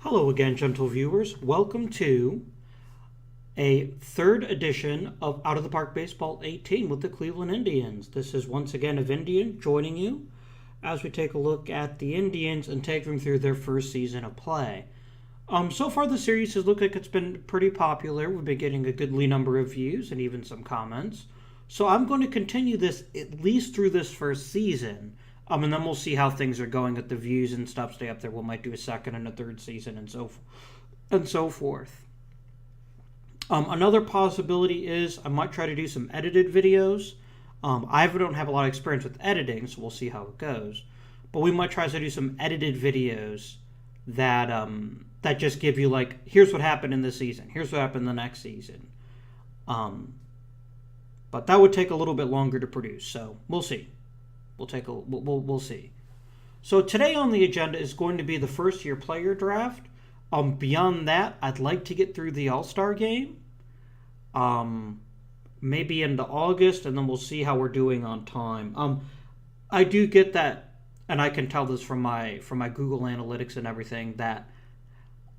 Hello again, gentle viewers. Welcome to a third edition of Out of the Park Baseball 18 with the Cleveland Indians. This is once again a Indian joining you as we take a look at the Indians and take them through their first season of play. So far the series has looked like it's been pretty popular. We've been getting a goodly number of views and even some comments. So I'm going to continue this at least through this first season. And then we'll see how things are going at the views and stuff stay up there. We might do a second and a third season and so forth. Another possibility is I might try to do some edited videos. I don't have a lot of experience with editing, so we'll see how it goes. But we might try to do some edited videos that that just give you like, here's what happened in this season, here's what happened in the next season. But that would take a little bit longer to produce, so we'll see. We'll see. So today on the agenda is going to be the first year player draft. Beyond that, I'd like to get through the All-Star game. Maybe into August, and then we'll see how we're doing on time. I do get that, and I can tell this from my Google Analytics and everything, that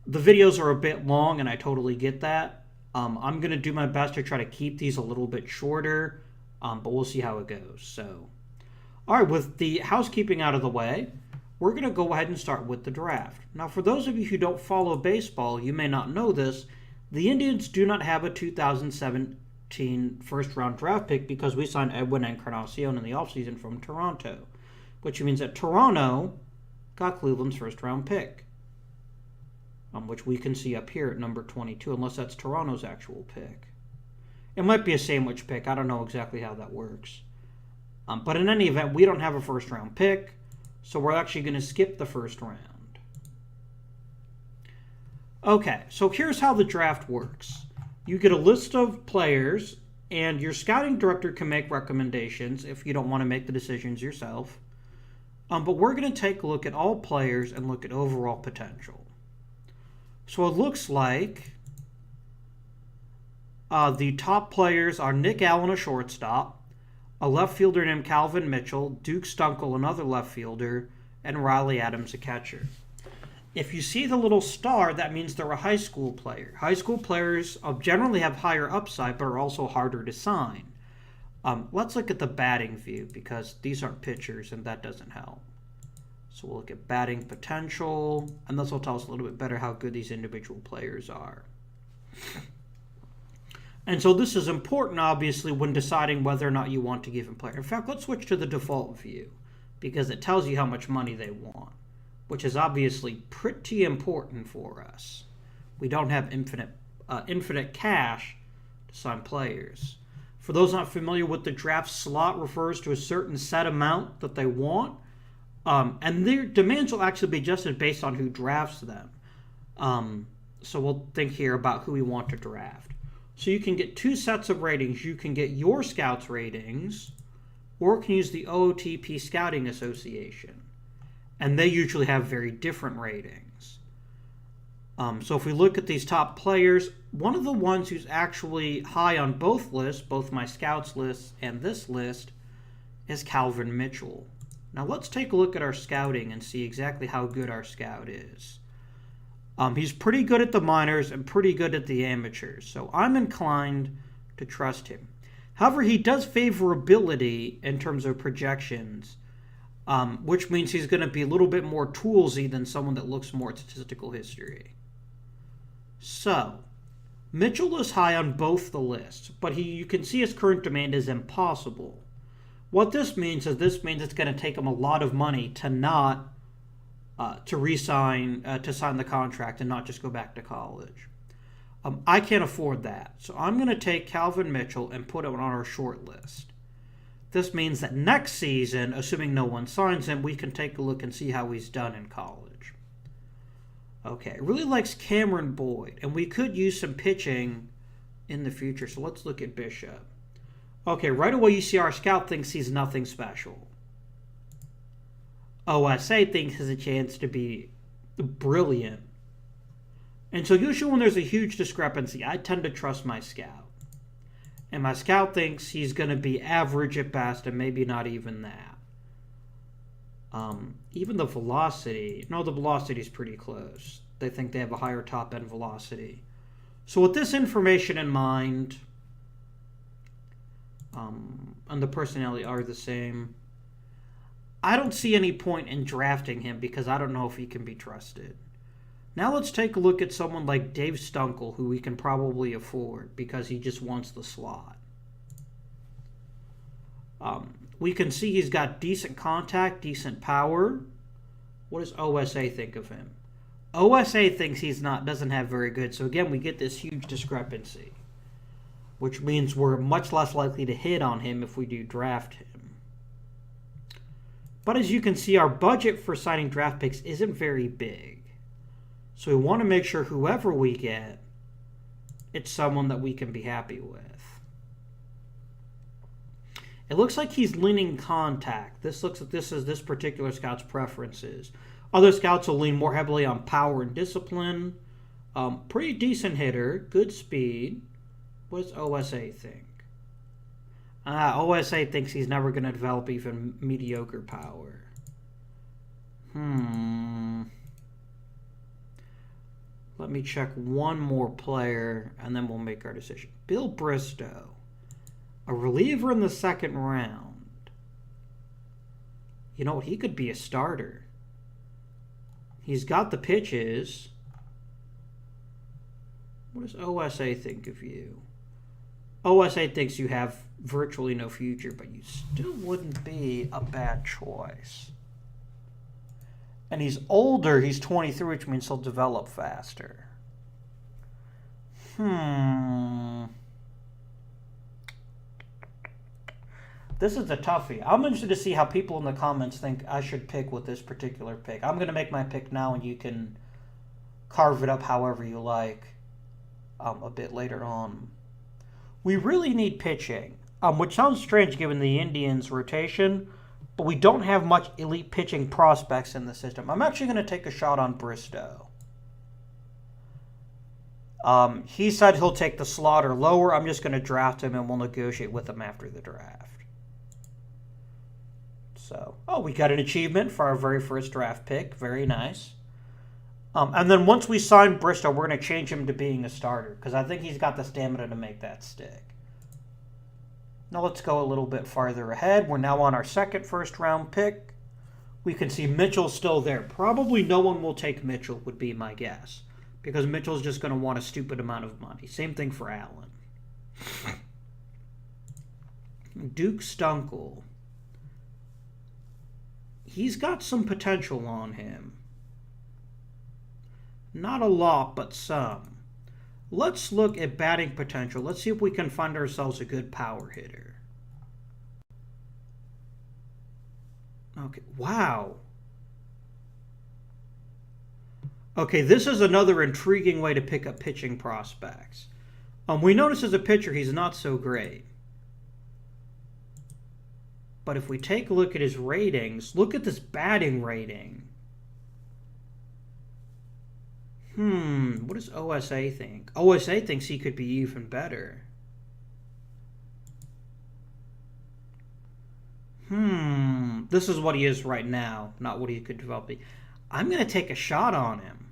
the videos are a bit long, and I totally get that. I'm going to do my best to try to keep these a little bit shorter, but we'll see how it goes. So, all right, with the housekeeping out of the way, we're going to go ahead and start with the draft. Now, for those of you who don't follow baseball, you may not know this, the Indians do not have a 2017 first-round draft pick because we signed Edwin Encarnacion in the offseason from Toronto, which means that Toronto got Cleveland's first-round pick, which we can see up here at number 22, unless that's Toronto's actual pick. It might be a sandwich pick. I don't know exactly how that works. But in any event, we don't have a first-round pick, so we're actually going to skip the first round. Okay, so here's how the draft works. You get a list of players, and your scouting director can make recommendations if you don't want to make the decisions yourself. But we're going to take a look at all players and look at overall potential. So it looks like the top players are Nick Allen, a shortstop, a left fielder named Calvin Mitchell, Duke Stunkel, another left fielder, and Riley Adams, a catcher. If you see the little star, that means they're a high school player. High school players generally have higher upside, but are also harder to sign. Let's look at the batting view, because these aren't pitchers, and that doesn't help. So we'll look at batting potential, and this will tell us a little bit better how good these individual players are. And so this is important, obviously, when deciding whether or not you want to give a player. In fact, let's switch to the default view, because it tells you how much money they want, which is obviously pretty important for us. We don't have infinite cash to sign players. For those not familiar with the draft, slot refers to a certain set amount that they want, and their demands will actually be adjusted based on who drafts them. So we'll think here about who we want to draft. So you can get two sets of ratings. You can get your scouts ratings, or you can use the OOTP Scouting Association. And they usually have very different ratings. So if we look at these top players, one of the ones who's actually high on both lists, both my scouts list and this list, is Calvin Mitchell. Now let's take a look at our scouting and see exactly how good our scout is. He's pretty good at the minors and pretty good at the amateurs, so I'm inclined to trust him. However, he does favor ability in terms of projections, which means he's going to be a little bit more toolsy than someone that looks more at statistical history. So, Mitchell is high on both the lists, but you can see his current demand is impossible. What this means is it's going to take him a lot of money to not to sign the contract and not just go back to college. I can't afford that, so I'm going to take Calvin Mitchell and put him on our short list. This means that next season, assuming no one signs him, we can take a look and see how he's done in college. Okay, really likes Cameron Boyd, and we could use some pitching in the future, so let's look at Bishop. Okay, right away you see our scout thinks he's nothing special. OSA thinks has a chance to be brilliant. And so usually when there's a huge discrepancy, I tend to trust my scout. And my scout thinks he's going to be average at best and maybe not even that. Even the velocity. No, the velocity is pretty close. They think they have a higher top end velocity. So with this information in mind, and the personality are the same, I don't see any point in drafting him because I don't know if he can be trusted. Now let's take a look at someone like Dave Stunkel, who we can probably afford because he just wants the slot. We can see he's got decent contact, decent power. What does OSA think of him? OSA thinks doesn't have very good. So again, we get this huge discrepancy, which means we're much less likely to hit on him if we do draft him. But as you can see, our budget for signing draft picks isn't very big. So we want to make sure whoever we get, it's someone that we can be happy with. It looks like he's leaning contact. This looks like this is this particular scout's preferences. Other scouts will lean more heavily on power and discipline. Pretty decent hitter, good speed. What does OSA think? OSA thinks he's never going to develop even mediocre power. Let me check one more player, and then we'll make our decision. Bill Bristow. A reliever in the second round. You know what? He could be a starter. He's got the pitches. What does OSA think of you? OSA thinks you have virtually no future, but you still wouldn't be a bad choice. And he's older. He's 23, which means he'll develop faster. This is a toughie. I'm interested to see how people in the comments think I should pick with this particular pick. I'm going to make my pick now, and you can carve it up however you like a bit later on. We really need pitching, which sounds strange given the Indians' rotation, but we don't have much elite pitching prospects in the system. I'm actually going to take a shot on Bristow. He said he'll take the slot or lower. I'm just going to draft him, and we'll negotiate with him after the draft. So, we got an achievement for our very first draft pick. Very nice. And then once we sign Bristow, we're going to change him to being a starter because I think he's got the stamina to make that stick. Now let's go a little bit farther ahead. We're now on our second first-round pick. We can see Mitchell's still there. Probably no one will take Mitchell would be my guess because Mitchell's just going to want a stupid amount of money. Same thing for Allen. Duke Stunkel. He's got some potential on him. Not a lot, but some. Let's look at batting potential. Let's see if we can find ourselves a good power hitter. Okay, wow. Okay, this is another intriguing way to pick up pitching prospects. We notice as a pitcher he's not so great. But if we take a look at his ratings, look at this batting rating. What does OSA think? OSA thinks he could be even better. This is what he is right now, not what he could develop. I'm going to take a shot on him.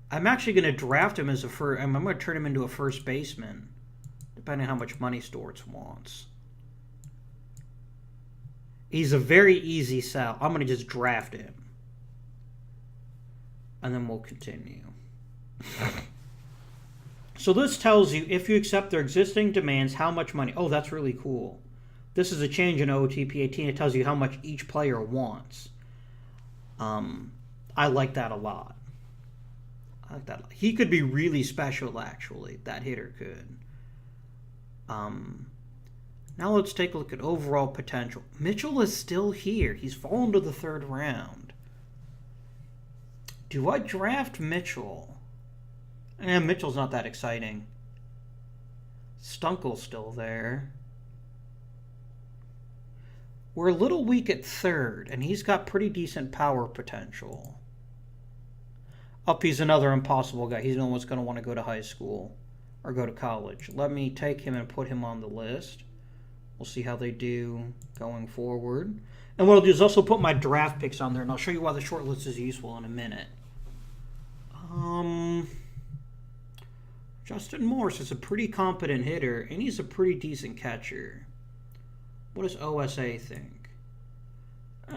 I'm actually going to draft him as a first. I'm going to turn him into a first baseman, depending on how much money Storts wants. He's a very easy sell. I'm going to just draft him. And then we'll continue. So this tells you, if you accept their existing demands, how much money. Oh, that's really cool. This is a change in OOTP 18. It tells you how much each player wants. I like that a lot. He could be really special, actually. That hitter could. Now let's take a look at overall potential. Mitchell is still here. He's fallen to the third round. Do I draft Mitchell? Mitchell's not that exciting. Stunkel's still there. We're a little weak at third, and he's got pretty decent power potential. He's another impossible guy. He's no one's going to want to go to high school or go to college. Let me take him and put him on the list. We'll see how they do going forward. And what I'll do is also put my draft picks on there, and I'll show you why the short list is useful in a minute. Justin Morse is a pretty competent hitter, and he's a pretty decent catcher. What does OSA think?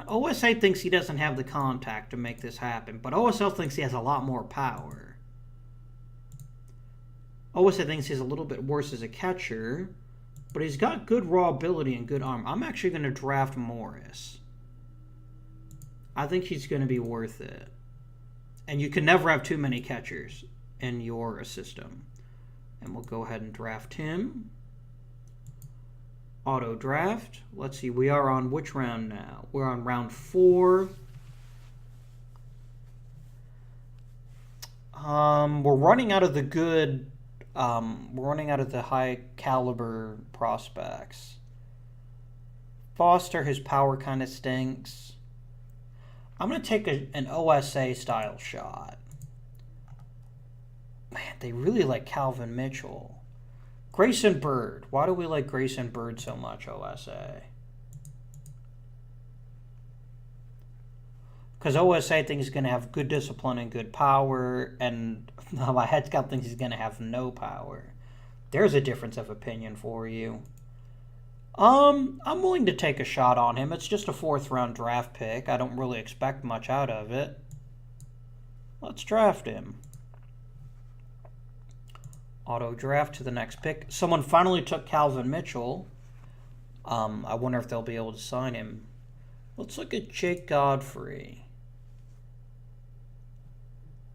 OSA thinks he doesn't have the contact to make this happen, but OSL thinks he has a lot more power. OSA thinks he's a little bit worse as a catcher, but he's got good raw ability and good arm. I'm actually going to draft Morris. I think he's going to be worth it. And you can never have too many catchers in your system. And we'll go ahead and draft him. Auto draft. Let's see, we are on which round now? We're on round 4. We're running out of the good... we're running out of the high caliber prospects. Foster, his power kind of stinks. I'm going to take an OSA style shot. Man, they really like Calvin Mitchell. Grayson Bird. Why do we like Grayson Bird so much, OSA? Because OSA thinks he's going to have good discipline and good power, and my head scout thinks he's going to have no power. There's a difference of opinion for you. I'm willing to take a shot on him. It's just a 4th round draft pick. I don't really expect much out of it. Let's draft him. Auto draft to the next pick. Someone finally took Calvin Mitchell. I wonder if they'll be able to sign him. Let's look at Jake Godfrey.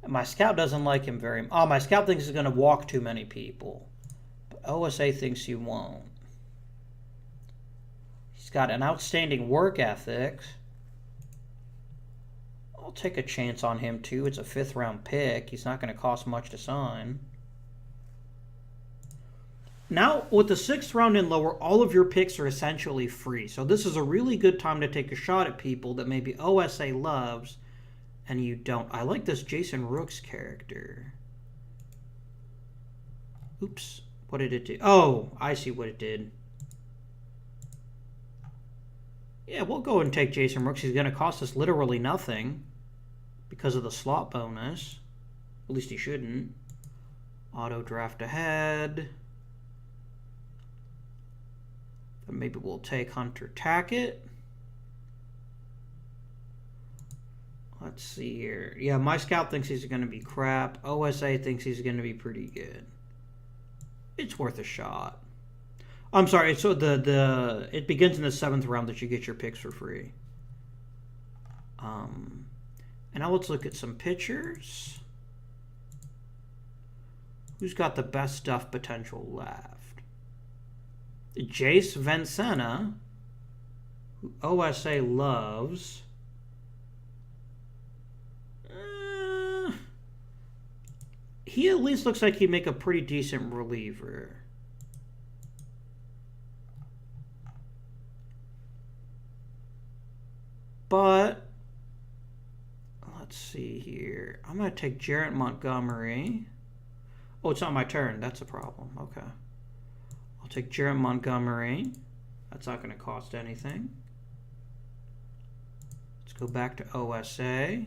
My scout doesn't like him very much. Oh, my scout thinks he's going to walk too many people. But OSA thinks he won't. He's got an outstanding work ethic. I'll take a chance on him too. It's a 5th round pick. He's not going to cost much to sign. Now, with the 6th round and lower, all of your picks are essentially free. So this is a really good time to take a shot at people that maybe OSA loves and you don't. I like this Jason Rooks character. Oops. What did it do? Oh, I see what it did. Yeah, we'll go and take Jason Rooks. He's going to cost us literally nothing because of the slot bonus. At least he shouldn't. Auto draft ahead. And maybe we'll take Hunter Tackett. Let's see here. Yeah, my scout thinks he's going to be crap. OSA thinks he's going to be pretty good. It's worth a shot. I'm sorry. So it begins in the 7th round that you get your picks for free. And now let's look at some pitchers. Who's got the best stuff potential left? Jace Vencena, who OSA loves. He at least looks like he'd make a pretty decent reliever. But, let's see here. I'm going to take Jarrett Montgomery. Oh, it's not my turn. That's a problem. Okay. I'll take Jarrett Montgomery. That's not going to cost anything. Let's go back to OSA.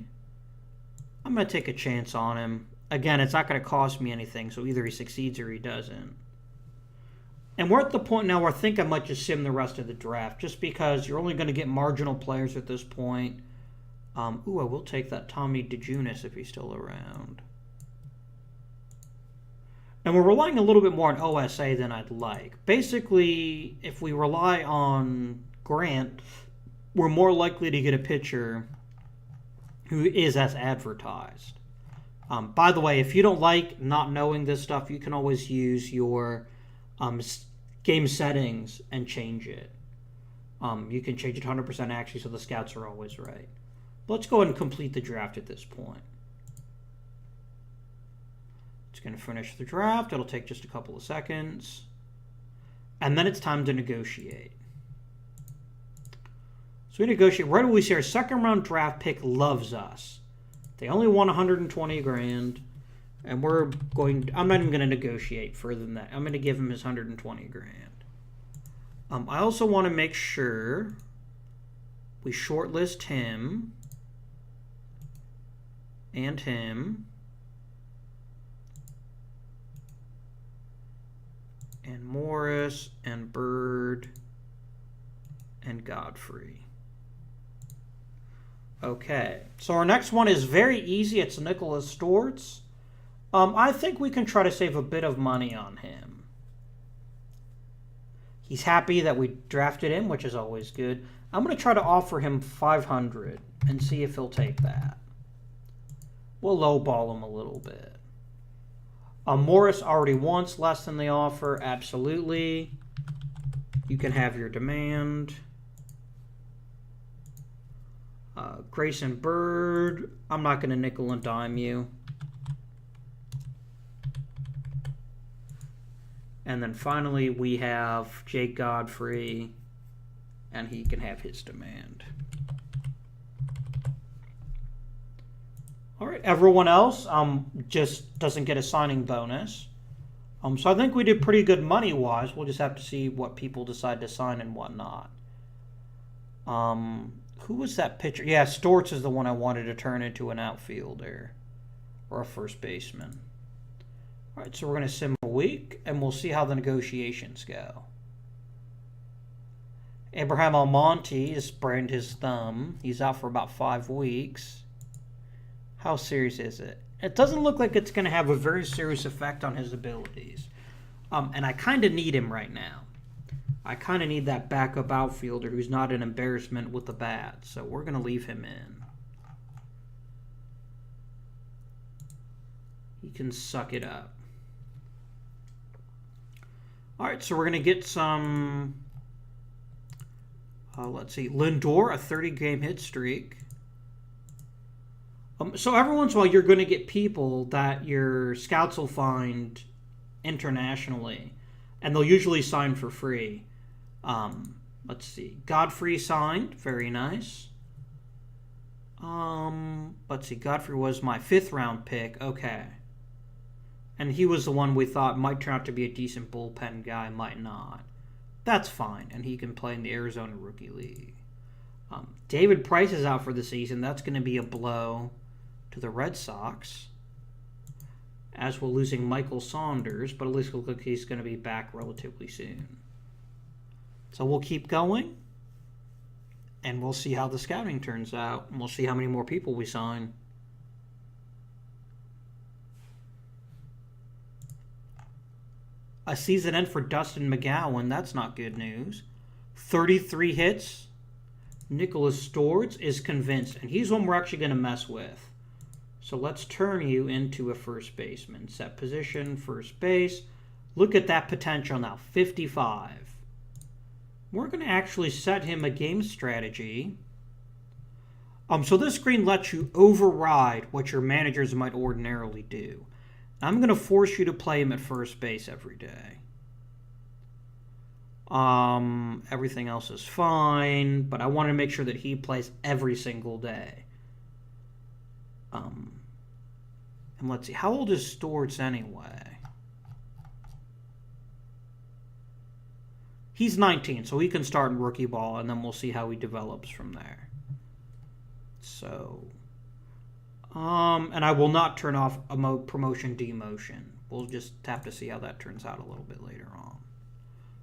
I'm going to take a chance on him. Again, it's not going to cost me anything, so either he succeeds or he doesn't. And we're at the point now where I think I might just sim the rest of the draft, just because you're only going to get marginal players at this point. Ooh, I will take that Tommy DeJunis if he's still around. And we're relying a little bit more on OSA than I'd like. Basically, if we rely on Grant, we're more likely to get a pitcher who is as advertised. By the way, if you don't like not knowing this stuff, you can always use your game settings and change it. You can change it 100% actually, so the scouts are always right. But let's go ahead and complete the draft at this point. It's going to finish the draft. It'll take just a couple of seconds. And then it's time to negotiate. So we negotiate. Right away we see our 2nd round draft pick loves us. They only won 120 grand. And I'm not even going to negotiate further than that. I'm going to give him his 120 grand. I also want to make sure we shortlist him and him and Morris and Bird and Godfrey. Okay, so our next one is very easy. It's Nicholas Storts. I think we can try to save a bit of money on him. He's happy that we drafted him, which is always good. I'm going to try to offer him $500 and see if he'll take that. We'll lowball him a little bit. Morris already wants less than the offer. Absolutely. You can have your demand. Grayson Bird, I'm not going to nickel and dime you. And then finally we have Jake Godfrey, and he can have his demand. All right, everyone else just doesn't get a signing bonus. So I think we did pretty good money-wise. We'll just have to see what people decide to sign and whatnot. Who was that pitcher? Yeah, Storts is the one I wanted to turn into an outfielder or a first baseman. All right, so we're going to sim a week, and we'll see how the negotiations go. Abraham Almonte has sprained his thumb. He's out for about 5 weeks. How serious is it? It doesn't look like it's going to have a very serious effect on his abilities. And I kind of need him right now. I kind of need that backup outfielder who's not an embarrassment with the bat. So we're going to leave him in. He can suck it up. All right, so we're going to get some, let's see, Lindor, a 30-game hit streak. So every once in a while, you're going to get people that your scouts will find internationally, and they'll usually sign for free. Let's see. Godfrey signed. Very nice. Let's see. Godfrey was my 5th-round pick. Okay. And he was the one we thought might turn out to be a decent bullpen guy, might not. That's fine, and he can play in the Arizona Rookie League. David Price is out for the season. That's going to be a blow to the Red Sox, as we're losing Michael Saunders, but at least it looks like he's going to be back relatively soon. So we'll keep going, and we'll see how the scouting turns out, and we'll see how many more people we sign. A season end for Dustin McGowan. That's not good news. 33 hits. Nicholas Storts is convinced, and he's one we're actually going to mess with. So let's turn you into a first baseman. Set position, first base. Look at that potential now, 55. We're going to actually set him a game strategy. So this screen lets you override what your managers might ordinarily do. I'm going to force you to play him at first base every day. Everything else is fine, but I want to make sure that he plays every single day. And let's see, how old is Storts anyway? He's 19, so he can start in rookie ball, and then we'll see how he develops from there. So, and I will not turn off a promotion demotion. We'll just have to see how that turns out a little bit later on.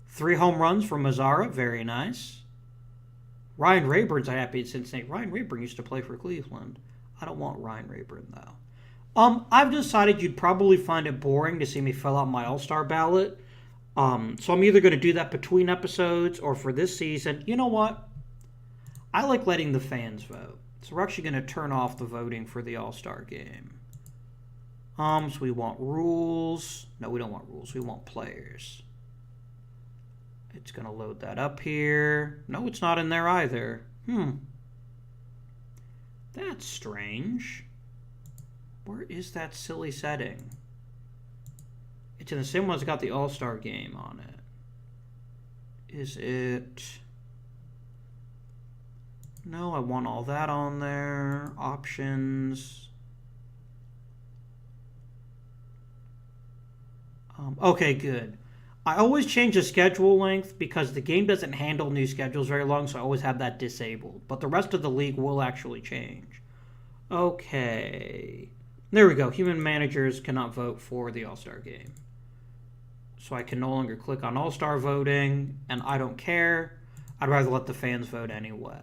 3 home runs from Mazzara, very nice. Ryan Rayburn's happy at Cincinnati. Ryan Rayburn used to play for Cleveland. I don't want Ryan Rayburn, though. I've decided you'd probably find it boring to see me fill out my All-Star ballot. So I'm either going to do that between episodes or for this season. You know what? I like letting the fans vote. So we're actually going to turn off the voting for the All-Star game. So we want rules. No, we don't want rules. We want players. It's going to load that up here. No, it's not in there either. That's strange. Where is that silly setting? It's in the same one that's got the All-Star game on it. Is it... No, I want all that on there. Options. Okay, good. I always change the schedule length because the game doesn't handle new schedules very long, so I always have that disabled. But the rest of the league will actually change. Okay. There we go. Human managers cannot vote for the All-Star game. So I can no longer click on All-Star voting, and I don't care. I'd rather let the fans vote anyway.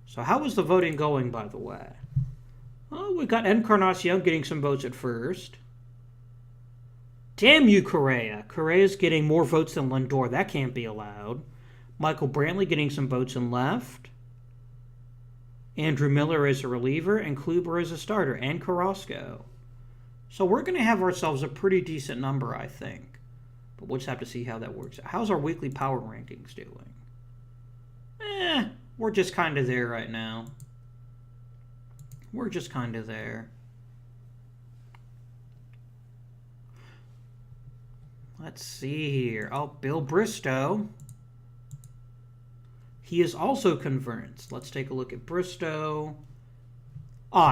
So how is the voting going, by the way? Oh, we got Encarnacion getting some votes at first. Damn you, Correa. Correa's getting more votes than Lindor. That can't be allowed. Michael Brantley getting some votes in left. Andrew Miller is a reliever, and Kluber is a starter, and Carrasco. So we're going to have ourselves a pretty decent number, I think. But we'll just have to see how that works out. How's our weekly power rankings doing? We're just kind of there right now. We're just kind of there. Let's see here. Oh, Bill Bristow. He is also convinced. Let's take a look at Bristow.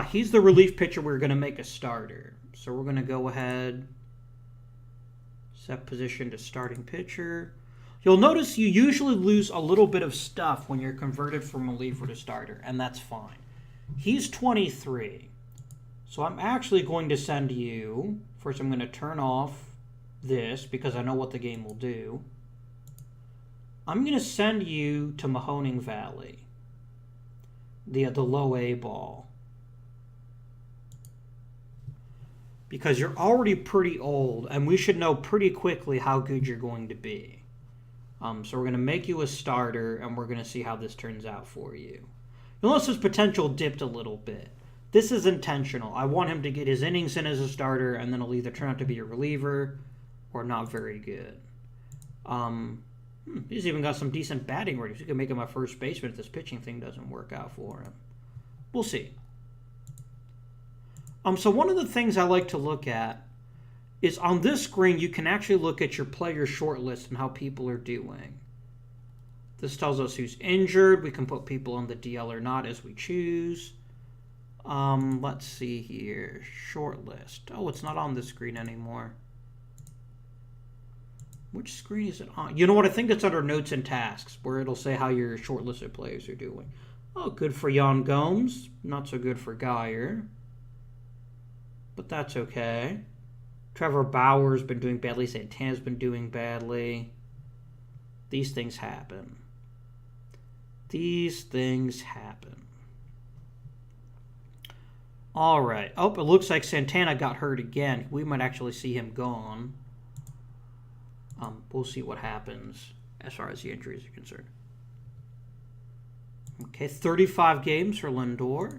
He's the relief pitcher we're going to make a starter. So we're going to go ahead, set position to starting pitcher. You'll notice you usually lose a little bit of stuff when you're converted from reliever to starter, and that's fine. He's 23. So I'm actually going to send you, first I'm going to turn off this because I know what the game will do. I'm going to send you to Mahoning Valley, the low A ball. Because you're already pretty old, and we should know pretty quickly how good you're going to be. So we're going to make you a starter, and we're going to see how this turns out for you. You'll notice his potential dipped a little bit. This is intentional. I want him to get his innings in as a starter, and then he'll either turn out to be a reliever or not very good. He's even got some decent batting ratings. You can make him a first baseman if this pitching thing doesn't work out for him. We'll see. So one of the things I like to look at is on this screen, you can actually look at your player short list and how people are doing. This tells us who's injured. We can put people on the DL or not as we choose. Let's see here. Short list. Oh, it's not on this screen anymore. Which screen is it on? You know what? I think it's under notes and tasks where it'll say how your shortlisted players are doing. Oh, good for Jan Gomes. Not so good for Geyer. But that's okay. Trevor Bauer's been doing badly. Santana's been doing badly. These things happen. These things happen. All right. Oh, it looks like Santana got hurt again. We might actually see him gone. We'll see what happens as far as the injuries are concerned. Okay, 35 games for Lindor.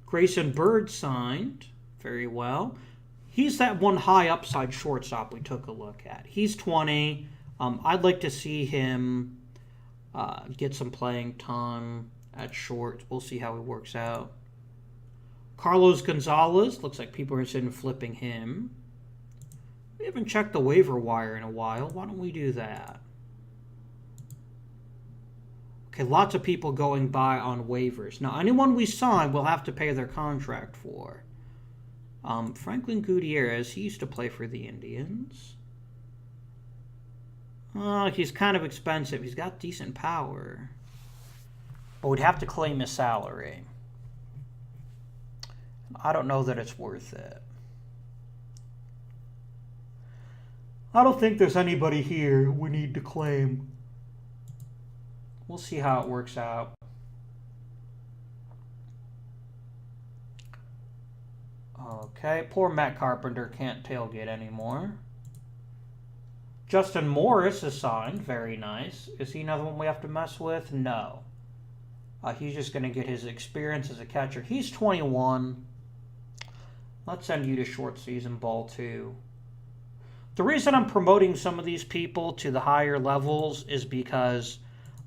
Grayson Bird signed. Very well. He's that one high upside shortstop we took a look at. He's 20. I'd like to see him get some playing time at short. We'll see how it works out. Carlos Gonzalez. Looks like people are interested in flipping him. We haven't checked the waiver wire in a while. Why don't we do that? Okay, lots of people going by on waivers. Now, anyone we sign, we'll have to pay their contract for. Franklin Gutierrez, he used to play for the Indians. He's kind of expensive. He's got decent power. But we'd have to claim his salary. I don't know that it's worth it. I don't think there's anybody here we need to claim. We'll see how it works out. Okay, poor Matt Carpenter can't tailgate anymore. Justin Morris is signed. Very nice. Is he another one we have to mess with? No. He's just going to get his experience as a catcher. He's 21. Let's send you to short season ball too. The reason I'm promoting some of these people to the higher levels is because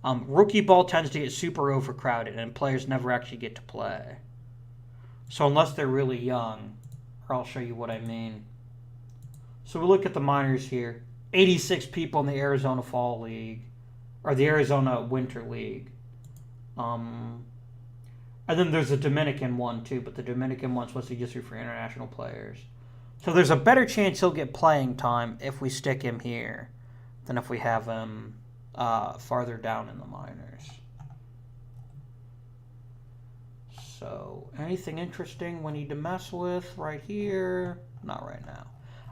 rookie ball tends to get super overcrowded and players never actually get to play. So unless they're really young, or I'll show you what I mean. So we look at the minors here. 86 people in the Arizona Fall League, or the Arizona Winter League. And then there's a Dominican one too, but the Dominican one's supposed to just be for international players. So there's a better chance he'll get playing time if we stick him here than if we have him farther down in the minors. So anything interesting we need to mess with right here? Not right now.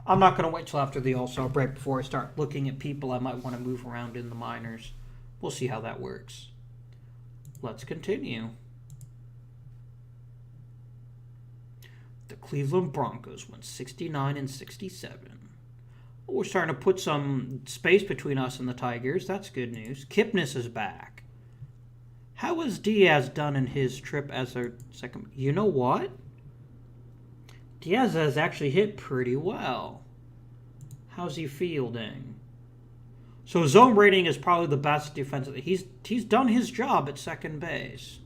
I'm not going to wait till after the All-Star break before I start looking at people I might want to move around in the minors. We'll see how that works. Let's continue. The Cleveland Broncos went 69-67. We're starting to put some space between us and the Tigers. That's good news. Kipnis is back. How has Diaz done in his trip as a second? You know what? Diaz has actually hit pretty well. How's he fielding? So zone rating is probably the best defensive. He's done his job at second base.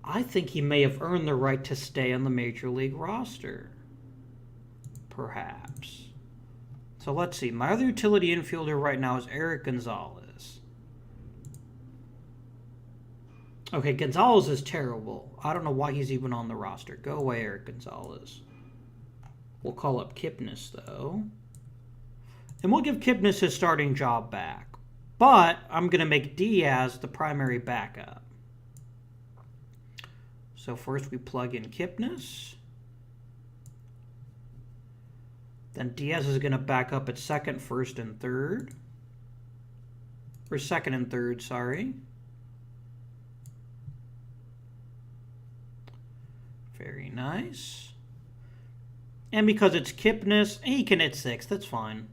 I think he may have earned the right to stay on the Major League roster. Perhaps. So let's see. My other utility infielder right now is Eric Gonzalez. Okay, Gonzalez is terrible. I don't know why he's even on the roster. Go away, Eric Gonzalez. We'll call up Kipnis, though. And we'll give Kipnis his starting job back. But I'm going to make Diaz the primary backup. So first we plug in Kipnis. Then Diaz is going to back up at second, first, and third. Or second and third, sorry. Very nice. And because it's Kipnis, he can hit 6. That's fine.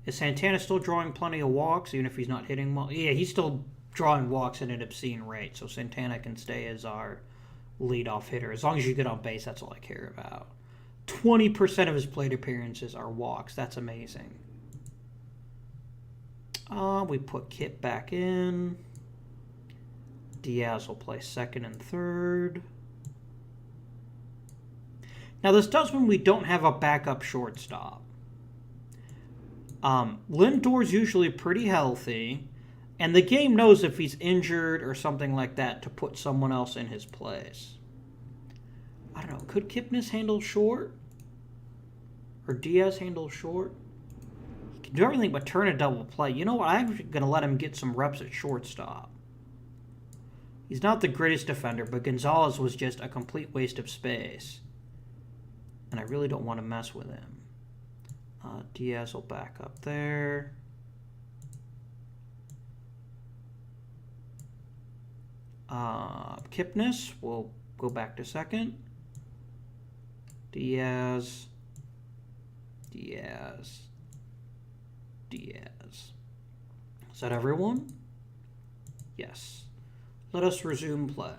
Is Santana still drawing plenty of walks, even if he's not hitting well? Yeah, he's still drawing walks at an obscene rate, so Santana can stay as our leadoff hitter. As long as you get on base, that's all I care about. 20% of his plate appearances are walks. That's amazing. We put Kip back in. Diaz will play second and third. Now, this does mean we don't have a backup shortstop. Lindor's usually pretty healthy, and the game knows if he's injured or something like that to put someone else in his place. I don't know. Could Kipnis handle short? Or Diaz handle short? He can do everything but turn a double play. You know what? I'm going to let him get some reps at shortstop. He's not the greatest defender, but Gonzalez was just a complete waste of space. And I really don't want to mess with him. Diaz will back up there. Kipnis will go back to second. Diaz. Diaz. Diaz. Is that everyone? Yes. Let us resume play.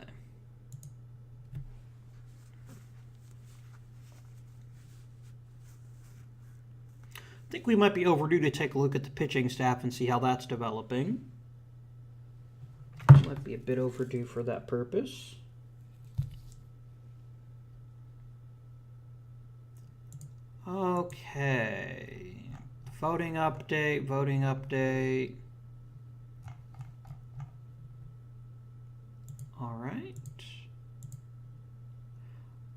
I think we might be overdue to take a look at the pitching staff and see how that's developing. Might be a bit overdue for that purpose. Okay. Voting update, voting update. All right.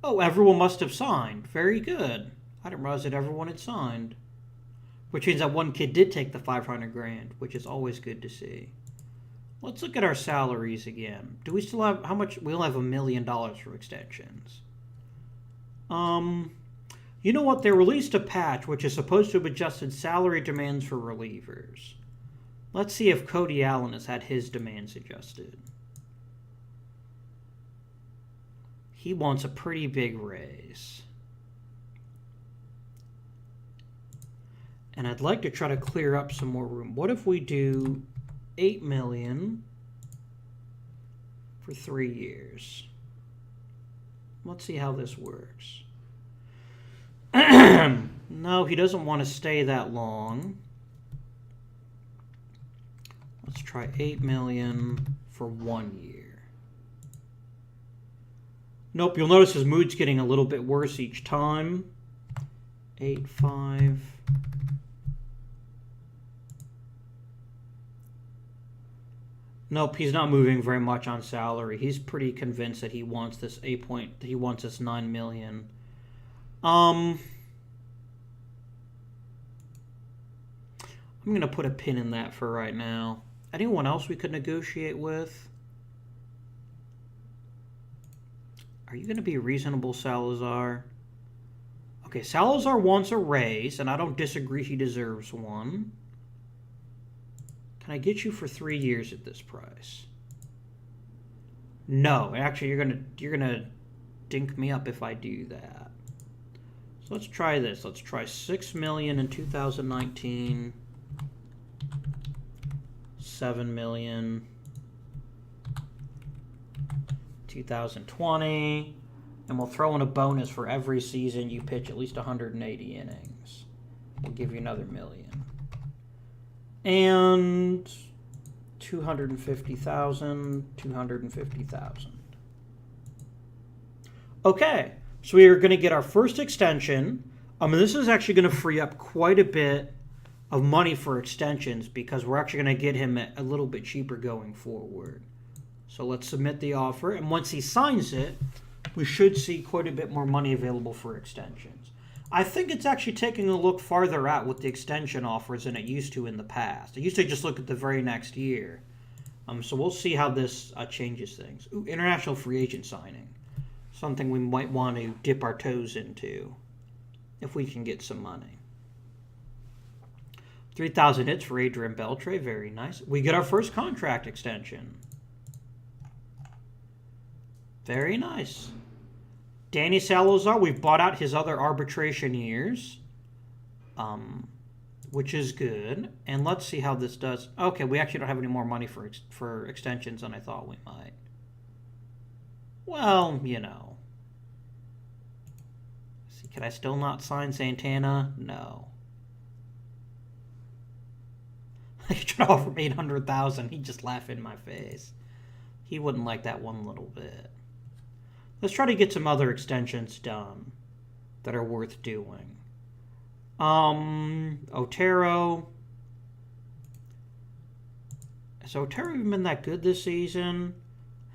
Oh, everyone must have signed. Very good. I didn't realize that everyone had signed. Which means that one kid did take the $500,000, which is always good to see. Let's look at our salaries again. Do we still have, how much? We only have $1 million for extensions. You know what? They released a patch which is supposed to have adjusted salary demands for relievers. Let's see if Cody Allen has had his demands adjusted. He wants a pretty big raise. And I'd like to try to clear up some more room. What if we do $8 million for 3 years? Let's see how this works. No, he doesn't want to stay that long. Let's try $8 million for 1 year. Nope, you'll notice his mood's getting a little bit worse each time. 8.5. Nope, he's not moving very much on salary. He's pretty convinced that he wants this he wants this 9 million. I'm gonna put a pin in that for right now. Anyone else we could negotiate with? Are you gonna be reasonable, Salazar? Okay, Salazar wants a raise, and I don't disagree he deserves one. Can I get you for 3 years at this price? No, actually you're gonna dink me up if I do that. So let's try this. Let's try 6 million in 2019. 7 million 2020, and we'll throw in a bonus for every season you pitch at least 180 innings. We'll give you another million. And 250,000, 250,000. Okay, so we are going to get our first extension. This is actually going to free up quite a bit of money for extensions because we're actually going to get him a little bit cheaper going forward. So let's submit the offer, and once he signs it, we should see quite a bit more money available for extensions. I think it's actually taking a look farther out with the extension offers than it used to in the past. It used to just look at the very next year. So we'll see how this changes things. Ooh, international free agent signing. Something we might want to dip our toes into if we can get some money. 3,000 hits for Adrian Beltre. Very nice. We get our first contract extension. Very nice. Danny Salazar, we've bought out his other arbitration years, which is good. And let's see how this does. Okay, we actually don't have any more money for extensions than I thought we might. Well, you know. See, can I still not sign Santana? No. I tried to offer him 800,000. He'd just laugh in my face. He wouldn't like that one little bit. Let's try to get some other extensions done that are worth doing. Otero. Has Otero even been that good this season?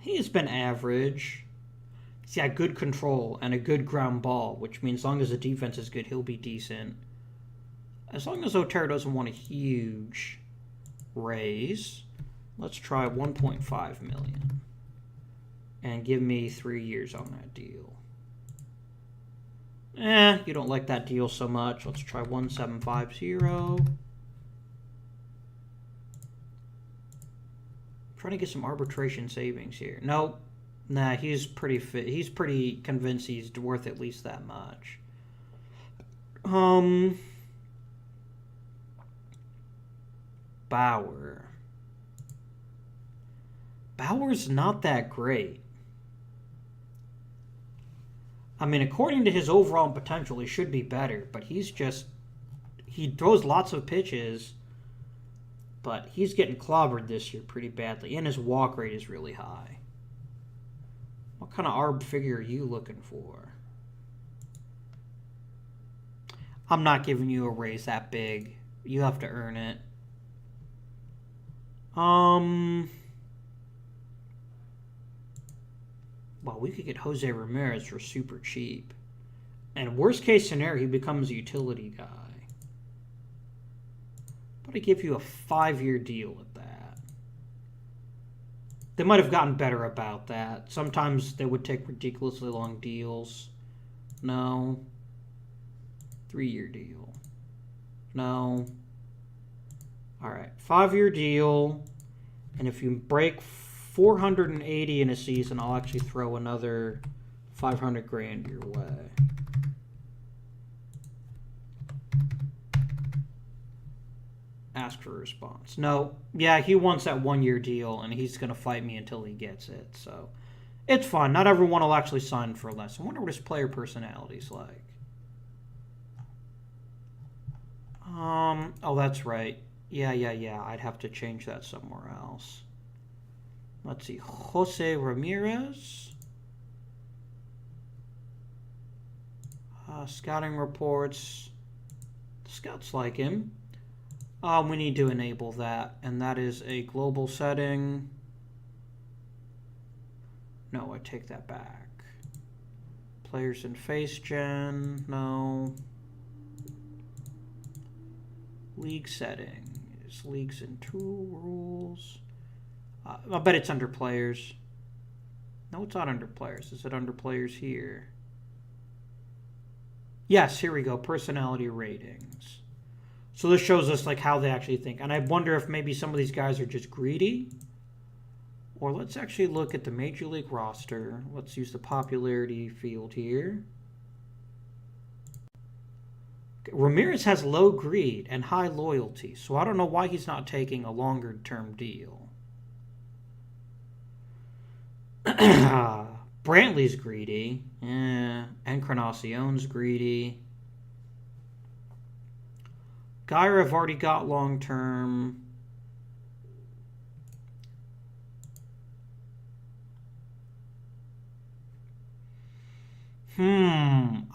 He has been average. He's got good control and a good ground ball, which means as long as the defense is good, he'll be decent. As long as Otero doesn't want a huge raise, let's try 1.5 million. And give me 3 years on that deal. You don't like that deal so much. Let's try 1.750. Trying to get some arbitration savings here. Nope. Nah, he's pretty fit. He's pretty convinced he's worth at least that much. Bauer. Bauer's not that great. According to his overall potential, he should be better, but he throws lots of pitches, but he's getting clobbered this year pretty badly, and his walk rate is really high. What kind of ARB figure are you looking for? I'm not giving you a raise that big. You have to earn it. Well, we could get Jose Ramirez for super cheap. And worst case scenario, he becomes a utility guy. But I give you a 5-year deal at that. They might have gotten better about that. Sometimes they would take ridiculously long deals. No. 3-year deal. No. All right. 5-year deal. And if you break 480 in a season, I'll actually throw another 500 grand your way. Ask for a response. No, yeah, he wants that 1-year deal, and he's going to fight me until he gets it. So it's fine. Not everyone will actually sign for less. I wonder what his player personality's like. Oh, that's right. Yeah. I'd have to change that somewhere else. Let's see. Jose Ramirez. Scouting reports. The scouts like him. We need to enable that, and that is a global setting. No, I take that back. Players in face gen, no. League settings, leagues and tool rules. I bet it's under players. No, it's not under players. Is it under players here? Yes, here we go. Personality ratings. So this shows us like how they actually think. And I wonder if maybe some of these guys are just greedy. Or let's actually look at the Major League roster. Let's use the popularity field here. Ramirez has low greed and high loyalty, so I don't know why he's not taking a longer-term deal. Brantley's greedy. Yeah. Encarnacion's greedy. Geyer I've already got long-term.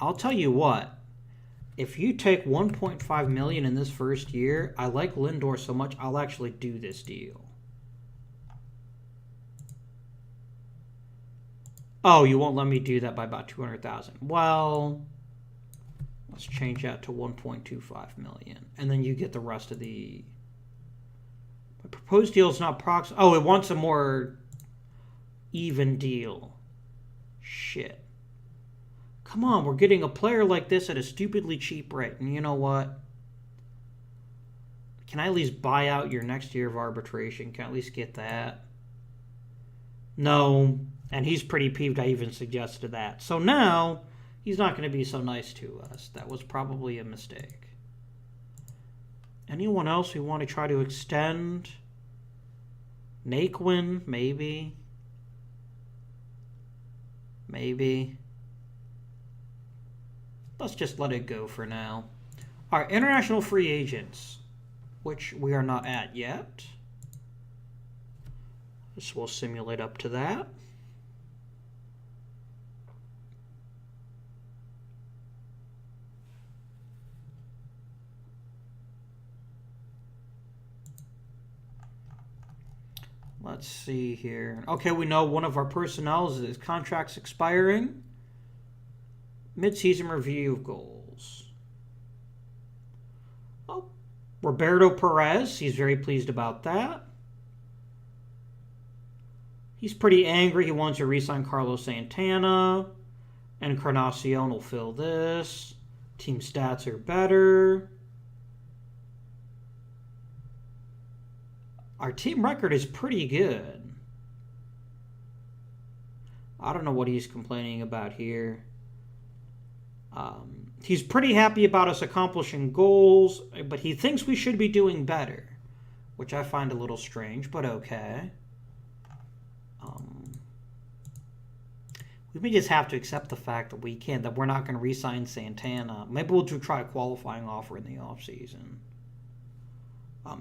I'll tell you what. If you take $1.5 million in this first year, I like Lindor so much, I'll actually do this deal. Oh, you won't let me do that by about $200,000. Well, let's change that to $1.25 million, and then you get the rest of the. The proposed deal is not prox. Oh, it wants a more even deal. Shit. Come on, we're getting a player like this at a stupidly cheap rate. And you know what? Can I at least buy out your next year of arbitration? Can I at least get that? No. And he's pretty peeved I even suggested that. So now, he's not going to be so nice to us. That was probably a mistake. Anyone else we want to try to extend? Naquin, maybe. Maybe. Let's just let it go for now. All right, international free agents, which we are not at yet. This will simulate up to that. Let's see here. Okay, we know one of our personnel is contract's expiring. Mid-season review of goals. Oh, Roberto Perez. He's very pleased about that. He's pretty angry. He wants to re-sign Carlos Santana. Encarnacion will fill this. Team stats are better. Our team record is pretty good. I don't know what he's complaining about here. He's pretty happy about us accomplishing goals, but he thinks we should be doing better, which I find a little strange, but okay. We may just have to accept the fact that that we're not going to re-sign Santana. Maybe we'll try a qualifying offer in the offseason.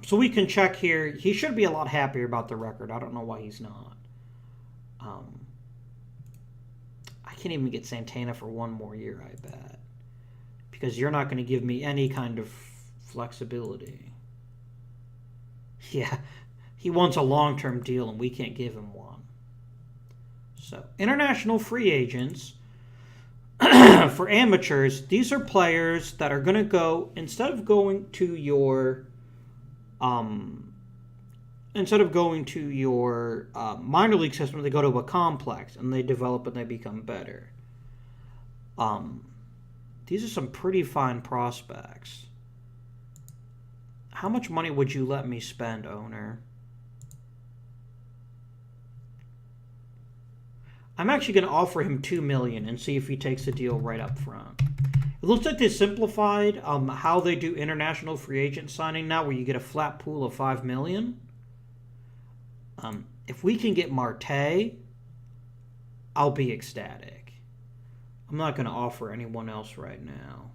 So we can check here. He should be a lot happier about the record. I don't know why he's not. I can't even get Santana for one more year, I bet. Because you're not going to give me any kind of flexibility. Yeah, he wants a long-term deal, and we can't give him one. So, international free agents, for amateurs, these are players that are going to go, instead of going to your minor league system, they go to a complex and they develop and they become better. These are some pretty fine prospects. How much money would you let me spend, owner? I'm actually going to offer him $2 million and see if he takes the deal right up front. It looks like they simplified how they do international free agent signing now, where you get a flat pool of $5 million. If we can get Marte, I'll be ecstatic. I'm not going to offer anyone else right now.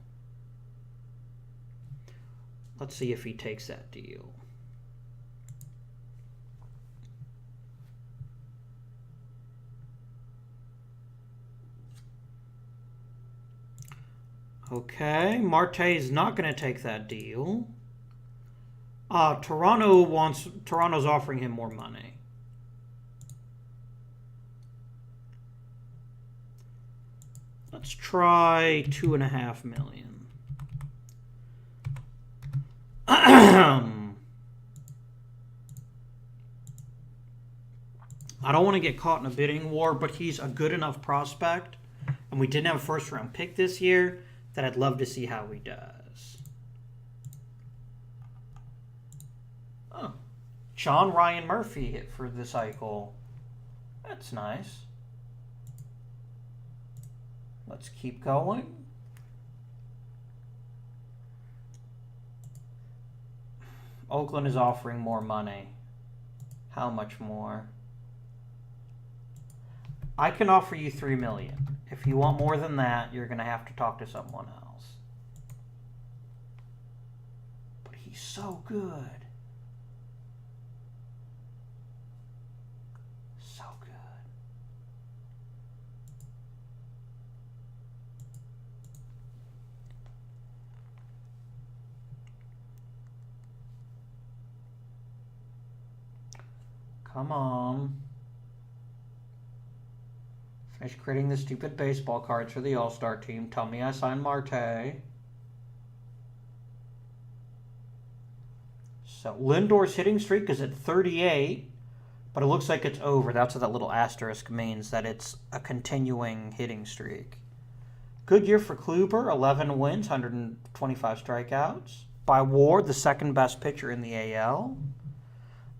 Let's see if he takes that deal. Okay, Marte is not going to take that deal. Toronto's offering him more money. Let's try 2.5 million. I don't want to get caught in a bidding war, but he's a good enough prospect, and we didn't have a first-round pick this year, that I'd love to see how he does. Oh, Sean Ryan Murphy hit for the cycle. That's nice. Let's keep going. Oakland is offering more money. How much more? I can offer you $3 million. If you want more than that, you're going to have to talk to someone else. But he's so good. So good. Come on. Finish creating the stupid baseball cards for the All-Star team. Tell me I signed Marte. So Lindor's hitting streak is at 38, but it looks like it's over. That's what that little asterisk means, that it's a continuing hitting streak. Good year for Kluber, 11 wins, 125 strikeouts. By WAR, the second best pitcher in the AL.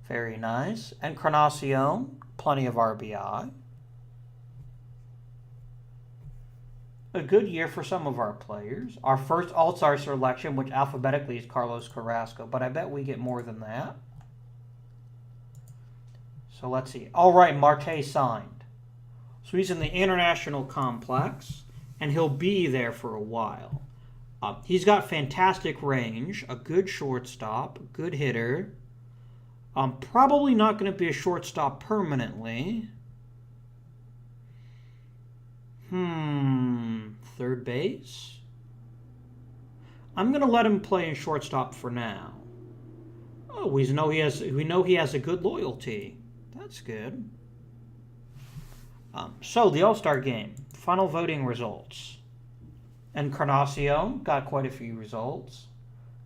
Very nice. Encarnacion, plenty of RBI. A good year for some of our players. Our first All-Star selection, which alphabetically is Carlos Carrasco, but I bet we get more than that. So let's see. All right, Marte signed. So he's in the international complex, and he'll be there for a while. He's got fantastic range, a good shortstop, a good hitter. Probably not going to be a shortstop permanently. Third base? I'm going to let him play in shortstop for now. Oh, we know he has a good loyalty. That's good. So the All-Star game, final voting results. Encarnacion got quite a few results.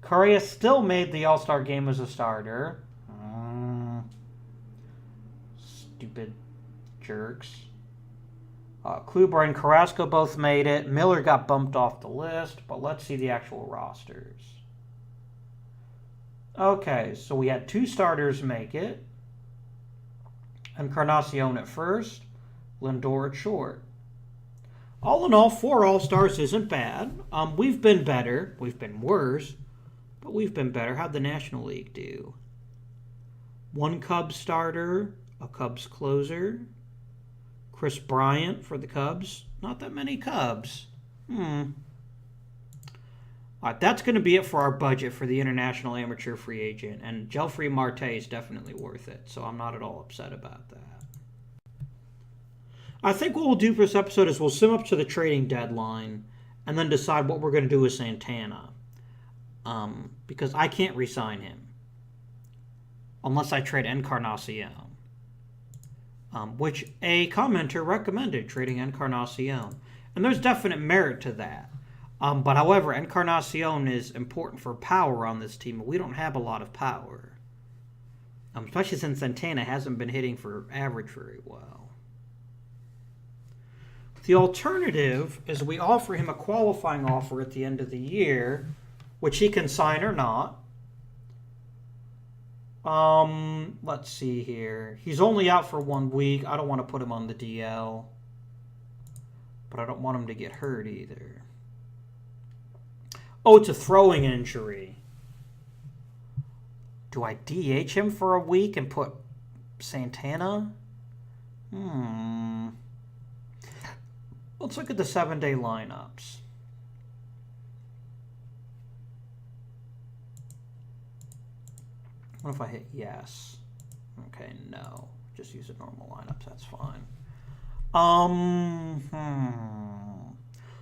Correa still made the All-Star game as a starter. Stupid jerks. Kluber and Carrasco both made it. Miller got bumped off the list, but let's see the actual rosters. Okay, so we had 2 starters make it. Encarnacion at first, Lindor at short. All in all, 4 All-Stars isn't bad. We've been better. We've been worse, but we've been better. How'd the National League do? 1 Cubs starter, a Cubs closer. Chris Bryant for the Cubs. Not that many Cubs. All right, that's going to be it for our budget for the International Amateur Free Agent. And Jelfry Marte is definitely worth it, so I'm not at all upset about that. I think what we'll do for this episode is we'll sim up to the trading deadline and then decide what we're going to do with Santana. Because I can't re-sign him unless I trade Encarnacion. Which a commenter recommended, trading Encarnacion. And there's definite merit to that. But however, Encarnacion is important for power on this team. We don't have a lot of power. Especially since Santana hasn't been hitting for average very well. The alternative is we offer him a qualifying offer at the end of the year, which he can sign or not. Let's see here. He's only out for 1 week. I don't want to put him on the DL. But I don't want him to get hurt either. Oh, it's a throwing injury. Do I DH him for a week and put Santana? Let's look at the 7-day lineups. What if I hit yes? Okay, no. Just use the normal lineups. That's fine.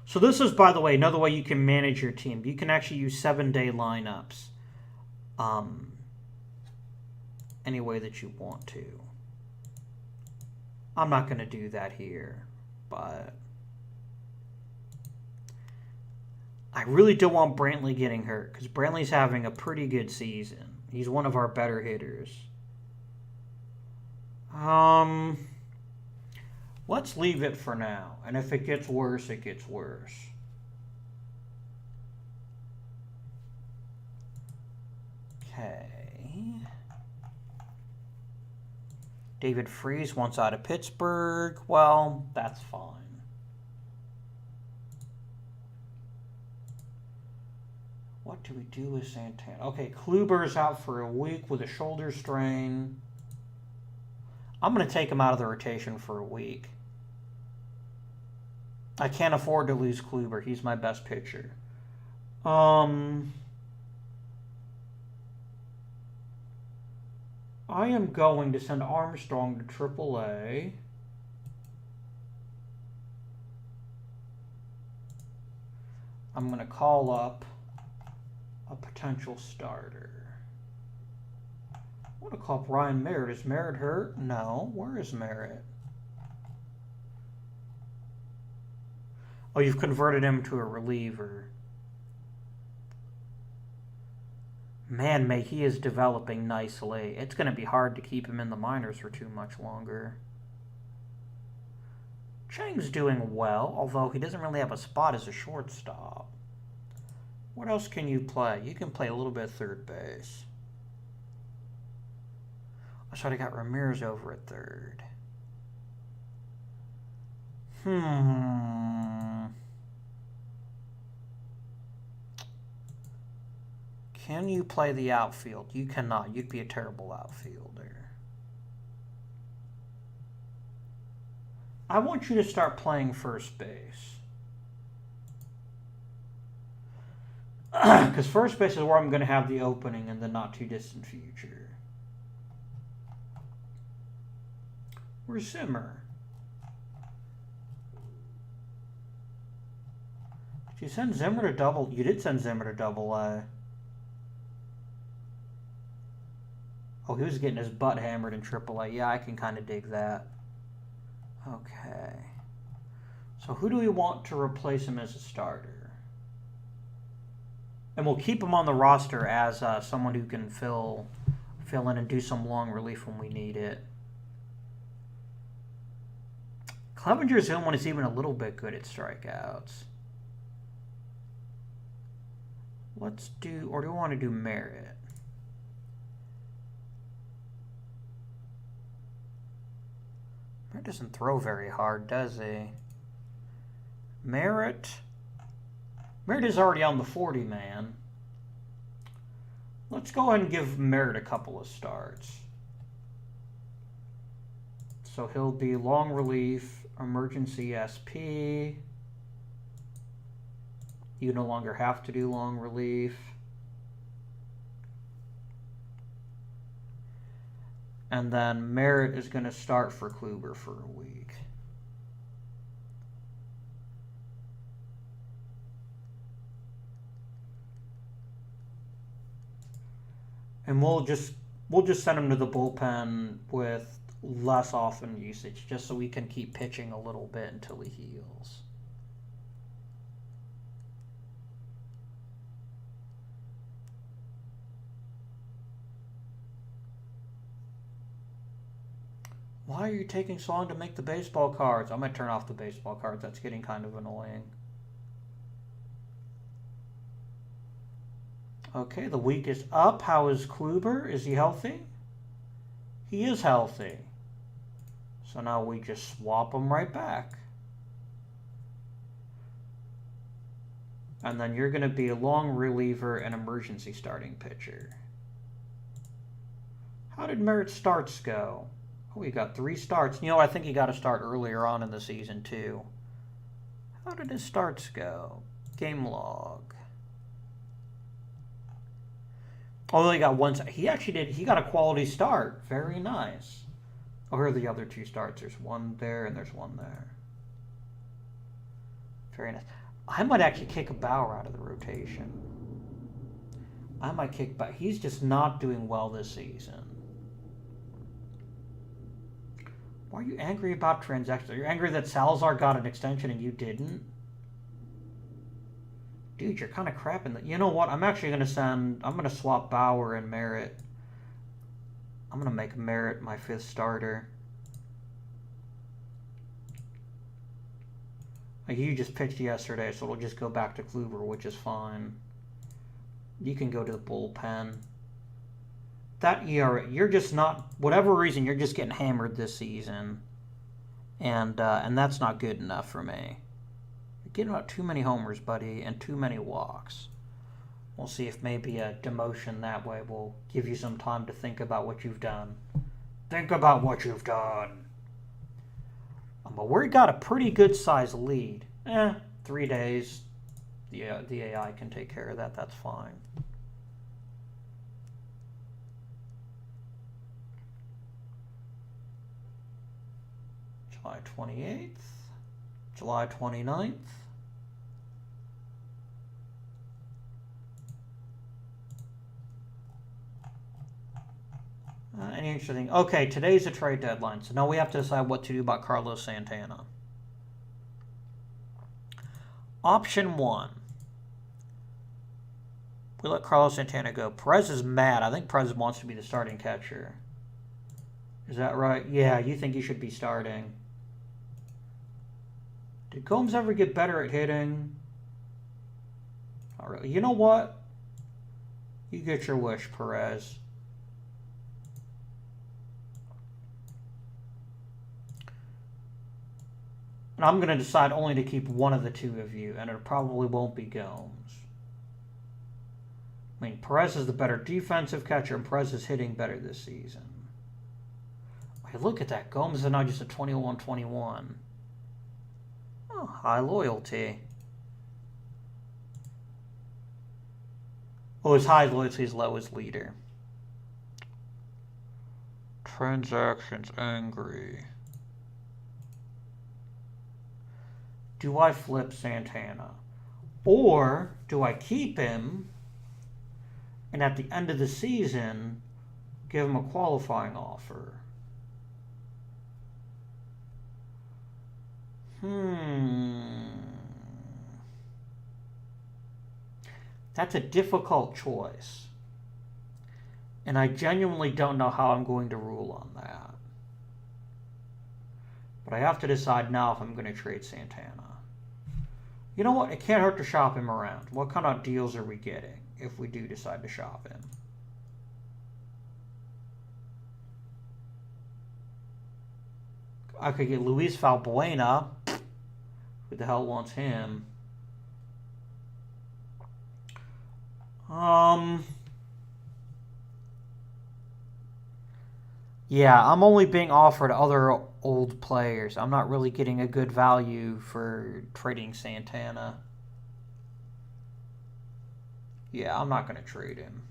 So this is, by the way, another way you can manage your team. You can actually use 7-day lineups any way that you want to. I'm not going to do that here, but I really don't want Brantley getting hurt because Brantley's having a pretty good season. He's one of our better hitters. Let's leave it for now. And if it gets worse, it gets worse. Okay. David Freese wants out of Pittsburgh. Well, that's fine. What do we do with Santana? Okay, Kluber's out for a week with a shoulder strain. I'm going to take him out of the rotation for a week. I can't afford to lose Kluber. He's my best pitcher. I am going to send Armstrong to AAA. I'm going to call up a potential starter. I want to call up Ryan Merritt. Is Merritt hurt? No. Where is Merritt? Oh, you've converted him to a reliever. Man, May, he is developing nicely. It's going to be hard to keep him in the minors for too much longer. Chang's doing well, although he doesn't really have a spot as a shortstop. What else can you play? You can play a little bit of third base. I thought I got Ramirez over at third. Can you play the outfield? You cannot. You'd be a terrible outfielder. I want you to start playing first base. Because first base is where I'm going to have the opening in the not too distant future. Where's Zimmer? Did you send Zimmer to double? You did send Zimmer to double A. Oh, he was getting his butt hammered in AAA. Yeah, I can kind of dig that. Okay. So who do we want to replace him as a starter? And we'll keep him on the roster as someone who can fill in and do some long relief when we need it. Clevenger's the only one who's even a little bit good at strikeouts. Let's do, or do we want to do Merritt? Merritt doesn't throw very hard, does he? Merritt is already on the 40-man. Let's go ahead and give Merritt a couple of starts. So he'll be long relief, emergency SP. You no longer have to do long relief. And then Merritt is going to start for Kluber for a week. And we'll just send him to the bullpen with less often usage, just so we can keep pitching a little bit until he heals. Why are you taking so long to make the baseball cards? I'm going to turn off the baseball cards. That's getting kind of annoying. Okay, the week is up. How is Kluber? Is he healthy? He is healthy. So now we just swap him right back. And then you're going to be a long reliever and emergency starting pitcher. How did Merritt's starts go? Oh, he got 3 starts. You know, I think he got a start earlier on in the season, too. How did his starts go? Game log. Although he got one. He actually did. He got a quality start. Very nice. Oh, here are the other 2 starts. There's one there and there's one there. Very nice. I might actually kick Bauer out of the rotation. I might kick Bauer. He's just not doing well this season. Why are you angry about transactions? Are you angry that Salazar got an extension and you didn't? Dude, you're kind of crapping that. You know what? I'm actually going to I'm going to swap Bauer and Merritt. I'm going to make Merritt my 5th starter. Like, you just pitched yesterday, so it'll just go back to Kluber, which is fine. You can go to the bullpen. That ERA, you're just not, whatever reason, you're just getting hammered this season. And that's not good enough for me. You're getting about too many homers, buddy, and too many walks. We'll see if maybe a demotion that way will give you some time to think about what you've done. Think about what you've done. But we got a pretty good size lead. 3 days. Yeah, the AI can take care of that. That's fine. July 28th. July 29th. Any interesting? Okay, today's a trade deadline, so now we have to decide what to do about Carlos Santana. Option 1. We let Carlos Santana go. Perez is mad. I think Perez wants to be the starting catcher. Is that right? Yeah, you think he should be starting. Did Combs ever get better at hitting? Not really. You know what? You get your wish, Perez. And I'm going to decide only to keep one of the two of you, and it probably won't be Gomes. I mean, Perez is the better defensive catcher, and Perez is hitting better this season. Hey, look at that. Gomes is now just a 21-21. Oh, high loyalty. Oh, his high loyalty is low as leader. Transactions angry. Do I flip Santana? Or do I keep him and at the end of the season give him a qualifying offer? That's a difficult choice. And I genuinely don't know how I'm going to rule on that. But I have to decide now if I'm going to trade Santana. You know what? It can't hurt to shop him around. What kind of deals are we getting if we do decide to shop him? I could get Luis Valbuena. Who the hell wants him? Yeah, I'm only being offered other old players. I'm not really getting a good value for trading Santana. Yeah, I'm not going to trade him.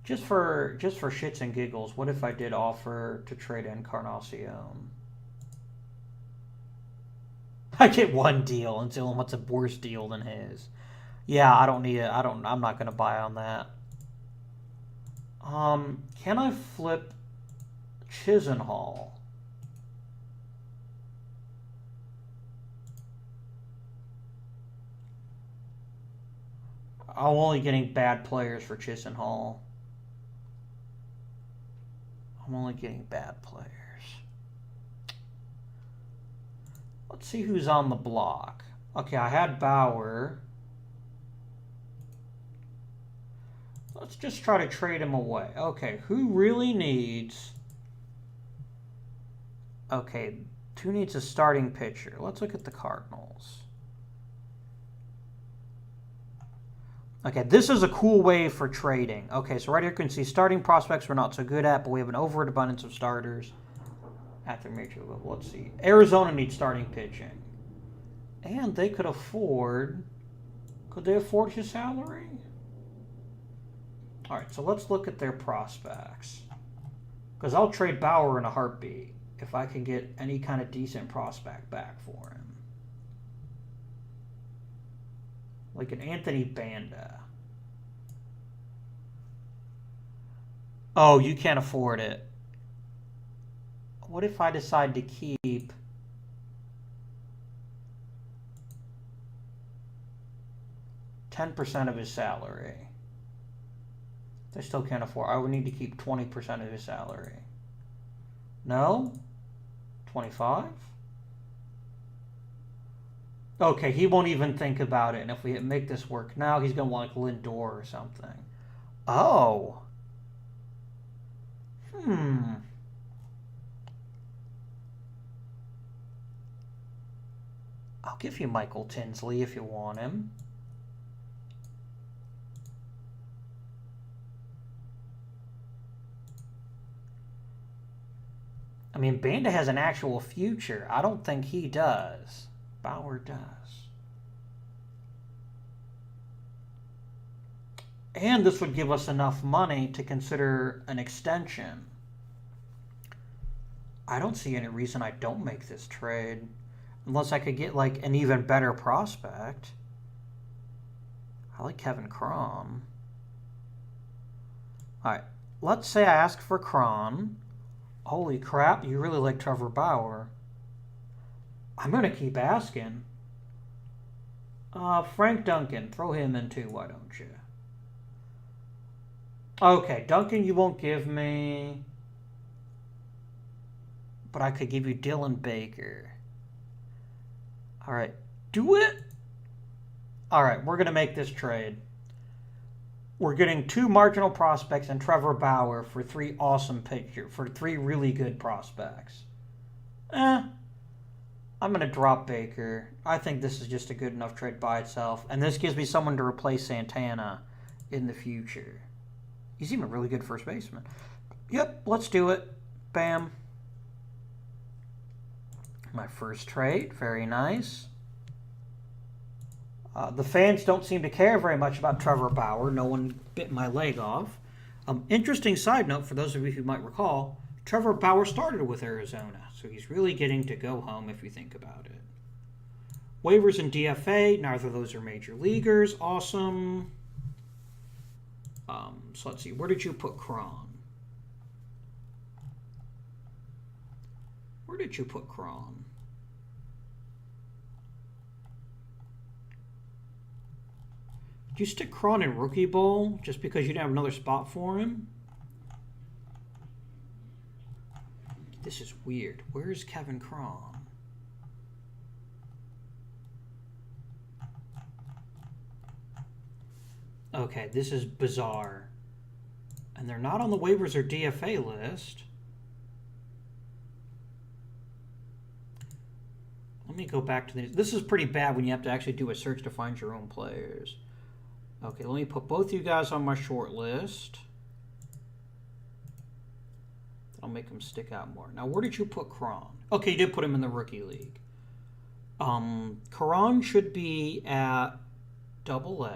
Just for shits and giggles, what if I did offer to trade Encarnacion? I get one deal and Dylan wants a worse deal than his. Yeah, I don't need it. I'm not going to buy on that. Can I flip Chisenhall? I'm only getting bad players for Chisenhall. I'm only getting bad players. Let's see who's on the block. Okay, I had Bauer. Let's just try to trade him away. Okay, who really needs... Okay, who needs a starting pitcher? Let's look at the Cardinals. Okay, this is a cool way for trading. Okay, so right here you can see starting prospects we're not so good at, but we have an overabundance of starters at their major level. Let's see. Arizona needs starting pitching. And they could afford... Could they afford his salary? All right, so let's look at their prospects. Because I'll trade Bauer in a heartbeat if I can get any kind of decent prospect back for him. Like an Anthony Banda. Oh, you can't afford it. What if I decide to keep... 10% of his salary. They still can't afford. I would need to keep 20% of his salary. No? 25? Okay, he won't even think about it. And if we make this work now, he's going to want like Lindor or something. Oh. I'll give you Michael Tinsley if you want him. I mean, Banda has an actual future. I don't think he does. Bauer does. And this would give us enough money to consider an extension. I don't see any reason I don't make this trade. Unless I could get like an even better prospect. I like Kevin Cron. Alright, let's say I ask for Cron. Holy crap, you really like Trevor Bauer. I'm going to keep asking. Frank Duncan, throw him in too, why don't you? Okay, Duncan you won't give me. But I could give you Dylan Baker. Alright, do it. Alright, we're going to make this trade. We're getting 2 marginal prospects and Trevor Bauer for 3 awesome pitchers, for 3 really good prospects. I'm going to drop Baker. I think this is just a good enough trade by itself. And this gives me someone to replace Santana in the future. He's even a really good first baseman. Yep, let's do it. Bam. My first trade. Very nice. The fans don't seem to care very much about Trevor Bauer. No one bit my leg off. Interesting side note for those of you who might recall, Trevor Bauer started with Arizona, so he's really getting to go home if you think about it. Waivers and DFA, neither of those are major leaguers. Awesome. So let's see, where did you put Cron? Where did you put Cron? Did you stick Cron in Rookie Bowl just because you didn't have another spot for him? This is weird. Where's Kevin Cron? Okay, this is bizarre. And they're not on the waivers or DFA list. Let me go back to this. This is pretty bad when you have to actually do a search to find your own players. Okay, let me put both you guys on my short list. I'll make them stick out more. Now, where did you put Cron? Okay, you did put him in the rookie league. Cron should be at AA.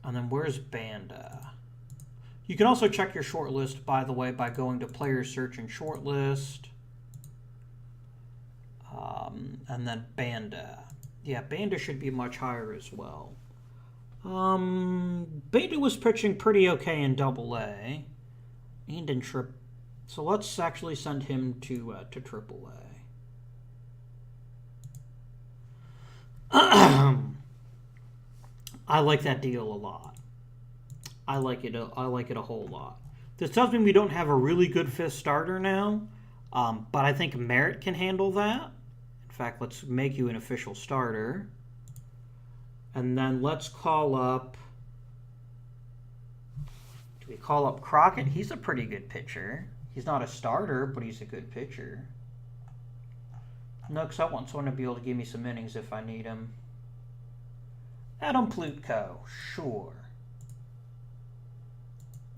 And then where's Banda? You can also check your short list, by the way, by going to Player Search and Short List. And then Banda. Yeah, Banda should be much higher as well. Banda was pitching pretty okay in AA. And in Triple. So let's actually send him to AAA. I like that deal a lot. I like it a whole lot. This tells me we don't have a really good fifth starter now, but I think Merritt can handle that. In fact, let's make you an official starter. And then let's call up... Do we call up Crockett? He's a pretty good pitcher. He's not a starter, but he's a good pitcher. No, because I want someone to be able to give me some innings if I need him. Adam Plutko, sure.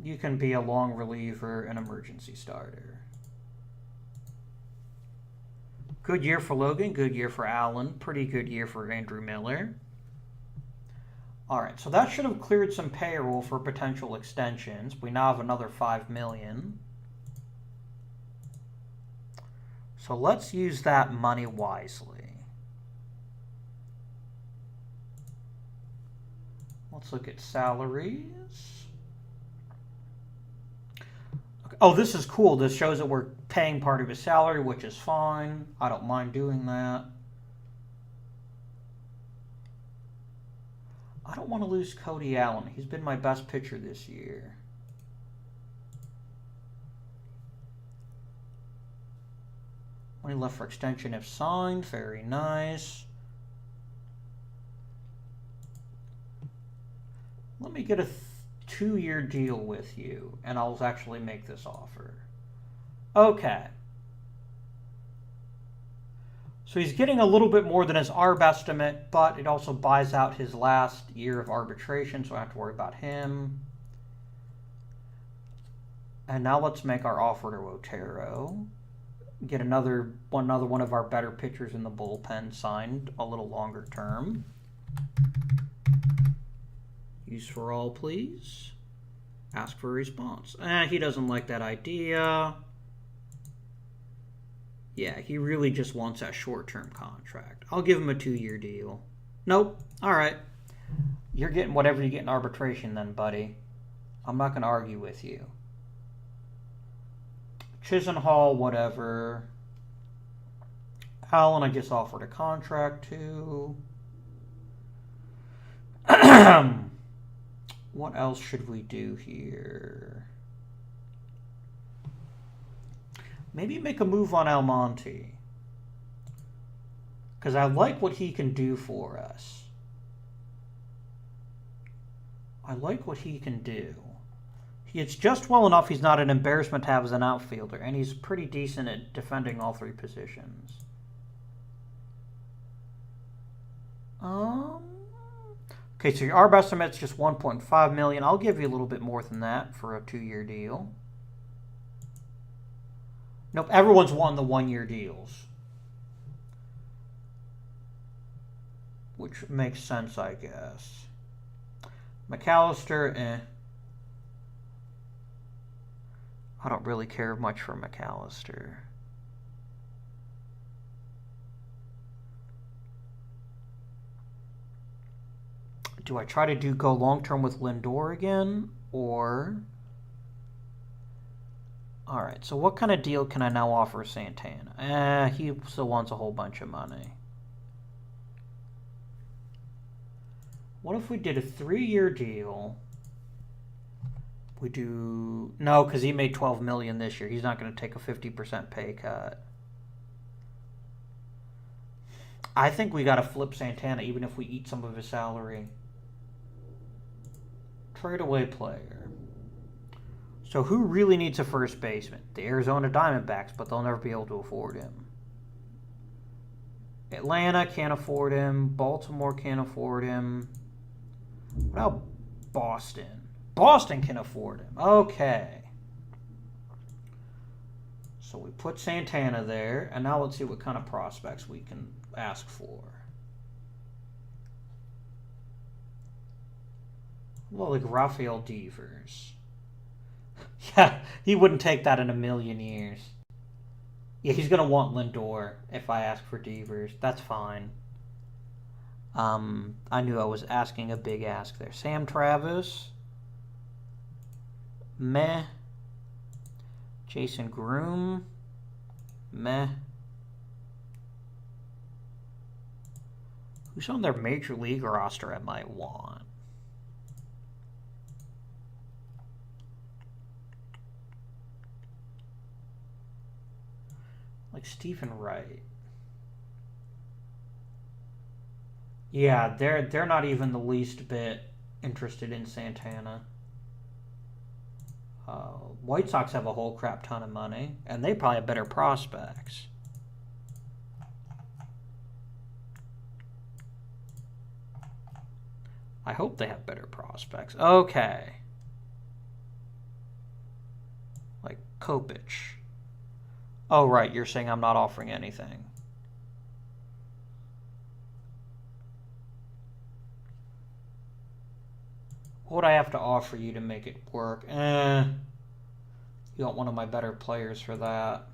You can be a long reliever, an emergency starter. Good year for Logan, good year for Allen, pretty good year for Andrew Miller. All right, so that should have cleared some payroll for potential extensions. We now have another $5 million. So let's use that money wisely. Let's look at salaries. Oh, this is cool. This shows that we're paying part of his salary, which is fine. I don't mind doing that. I don't want to lose Cody Allen. He's been my best pitcher this year. Money left for extension if signed. Very nice. Let me get a 2-year deal with you, and I'll actually make this offer. Okay. So he's getting a little bit more than his ARB estimate, but it also buys out his last year of arbitration, so I don't have to worry about him. And now let's make our offer to Otero. Get another one of our better pitchers in the bullpen signed a little longer term. Use for all, please. Ask for a response. He doesn't like that idea. Yeah, he really just wants that short-term contract. I'll give him a 2-year deal. Nope. All right. You're getting whatever you get in arbitration then, buddy. I'm not going to argue with you. Chisenhall, whatever. Allen, I just offered a contract to. What else should we do here? Maybe make a move on Almonte. Because I like what he can do for us. I like what he can do. It's just well enough he's not an embarrassment to have as an outfielder. And he's pretty decent at defending all 3 positions. Okay, so your ARB estimate's just $1.5 million. I'll give you a little bit more than that for a 2-year deal. Nope, everyone's wanting the 1-year deals. Which makes sense, I guess. McAllister, I don't really care much for McAllister. Do I try to go long-term with Lindor again, or... Alright, so what kind of deal can I now offer Santana? He still wants a whole bunch of money. What if we did a 3-year deal? We do... No, because he made $12 million this year. He's not going to take a 50% pay cut. I think we got to flip Santana, even if we eat some of his salary. Trade away player. So who really needs a first baseman? The Arizona Diamondbacks, but they'll never be able to afford him. Atlanta can't afford him. Baltimore can't afford him. What about Boston? Boston can afford him. Okay. So we put Santana there, and now let's see what kind of prospects we can ask for. Well, like Rafael Devers. Yeah, he wouldn't take that in a million years. Yeah, he's going to want Lindor if I ask for Devers. That's fine. I knew I was asking a big ask there. Sam Travis. Meh. Jason Groom. Meh. Who's on their major league roster I might want? Like Stephen Wright. Yeah, they're not even the least bit interested in Santana. White Sox have a whole crap ton of money, and they probably have better prospects. I hope they have better prospects. Okay. Like Kopech. Oh, right, you're saying I'm not offering anything. What would I have to offer you to make it work? You want one of my better players for that.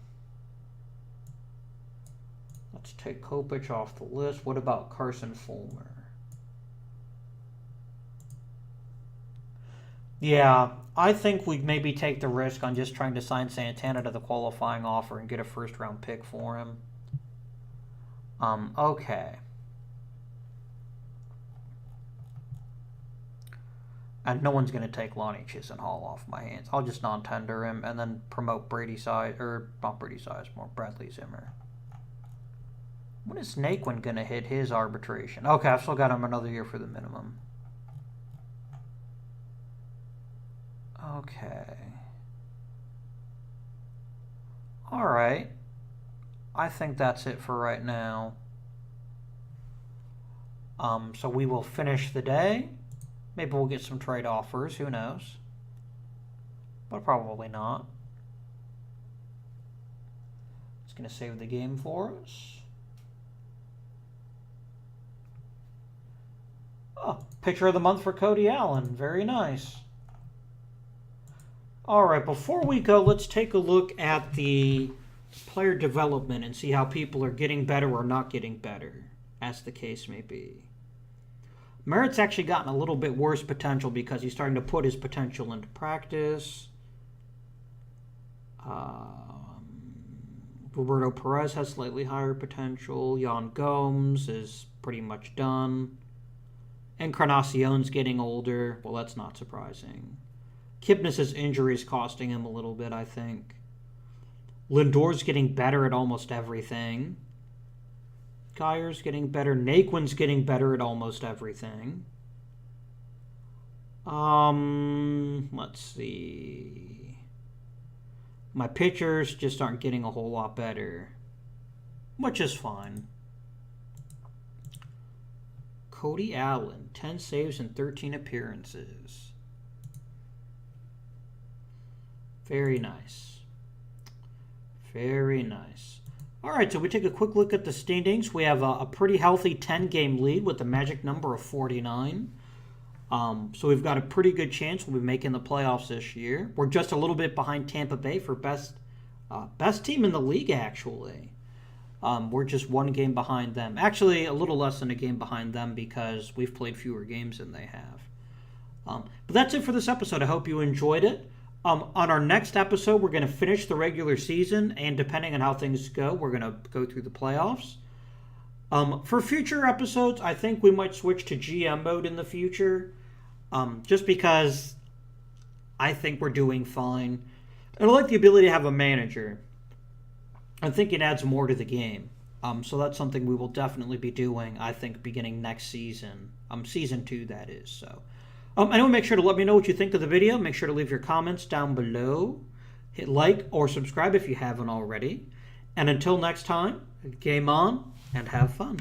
Let's take Kopech off the list. What about Carson Fulmer? Yeah, I think we'd maybe take the risk on just trying to sign Santana to the qualifying offer and get a first round pick for him. Okay. And no one's going to take Lonnie Chisenhall off my hands. I'll just non-tender him and then promote Brady Size, or not Brady Sizemore, Bradley Zimmer. When is Naquin going to hit his arbitration? Okay, I've still got him another year for the minimum. Okay. Alright. I think that's it for right now. So we will finish the day. Maybe we'll get some trade offers. Who knows? But probably not. It's going to save the game for us. Oh, picture of the month for Cody Allen. Very nice. All right, before we go, let's take a look at the player development and see how people are getting better or not getting better, as the case may be. Merritt's actually gotten a little bit worse potential because he's starting to put his potential into practice. Roberto Perez has slightly higher potential. Jan Gomes is pretty much done. Encarnacion's getting older. Well, that's not surprising. Kipnis' injury is costing him a little bit, I think. Lindor's getting better at almost everything. Geyer's getting better. Naquin's getting better at almost everything. Let's see. My pitchers just aren't getting a whole lot better, which is fine. Cody Allen, 10 saves and 13 appearances. Very nice. Very nice. All right, so we take a quick look at the standings. We have a pretty healthy 10-game lead with a magic number of 49. So we've got a pretty good chance we'll be making the playoffs this year. We're just a little bit behind Tampa Bay for best team in the league, actually. We're just one game behind them. Actually, a little less than a game behind them because we've played fewer games than they have. But that's it for this episode. I hope you enjoyed it. On our next episode, we're going to finish the regular season, and depending on how things go, we're going to go through the playoffs. For future episodes, I think we might switch to GM mode in the future, just because I think we're doing fine. And I like the ability to have a manager. I think it adds more to the game. So that's something we will definitely be doing, I think, beginning next season. Season 2, that is. So, anyway, make sure to let me know what you think of the video. Make sure to leave your comments down below. Hit like or subscribe if you haven't already. And until next time, game on and have fun.